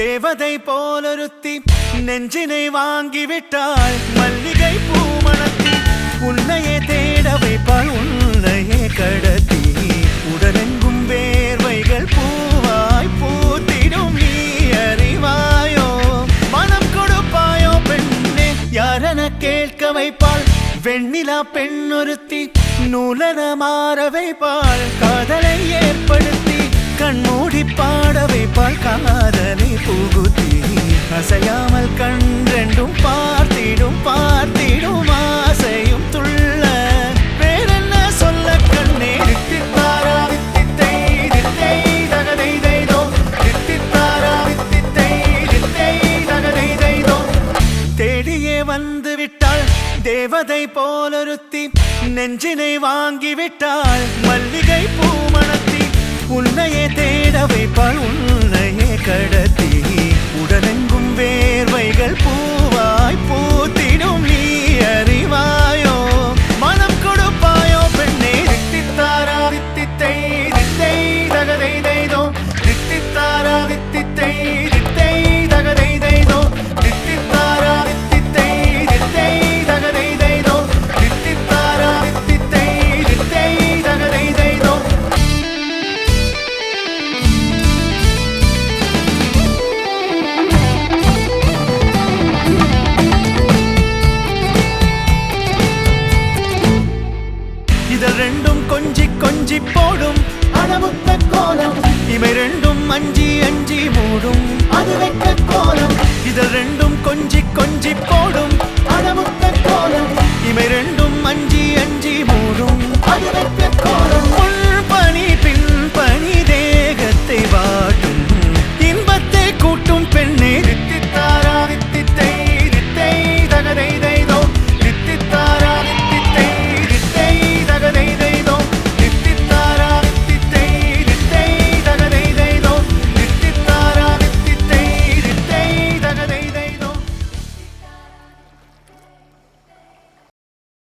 தேவதை போலொருத்தி நெஞ்சினை வாங்கிவிட்டாள். மல்லிகை பூமணத்தி உன்னையே தேட வைப்பாள். உன்னையே கடத்தி உடலெங்கும் வேர்வைகள் பூவாய் பூத்திடும். நீ அறிவாயோ மனம் கொடுப்பாயோ பெண்ணே யாரென கேட்க வைப்பாள். வெண்ணிலா பெண்ணொருத்தி நூலன மாற வைப்பாள். காதலை ஏற்படுத்தி கண்மூடி பாட வைப்பாள். காதலை புகுத்தி அசையாமல் கண்டெண்டும் பார்த்திடும் பார்த்திடும் ஆசையும் துள்ள. வேறென்ன சொல்ல கண்ணே தித்தித்தாரா வித்தித்தை தித்தை தகதை தைதோ தித்தித்தாரா வித்தித்தை தித்தை தகதை தைதோ. தேடியே வந்து விட்டாள் தேவதை போலொருத்தி நெஞ்சினை வாங்கிவிட்டாள். மல்லிகை பூமணத்தி உன்னையே தேட வைப்பாள். உன்னையே கடத்தி உடலெங்கும் வேர்வைகள் பூவாய் பூத்திடும். நீ அறிவாயோ மனம் கொடுப்பாயோ பெண்ணே தித்தித்தாரா வித்தித்தை தித்தை தகதை தைதோ தித்தித்தாரா வித்தித்தை தித்தை தகதை தைதோ தித்தித்தாரா வித்தித்தை தித்தை தகதை தைதோ தித்தித்தாரா வித்தித்தை தித்தை தகதை தைதோ. இதழ் ரெண்டும் கொஞ்சி கொஞ்சி போடும் அடமுத்த கோலம். இவை ரெண்டும் அஞ்சி அஞ்சி மூடும் அது வெட்ட கோலம். இதழ் ரெண்டும் கொஞ்சி கொஞ்சி போடும் அடமுத்த கோலம். இவை ரெண்டும் அஞ்சி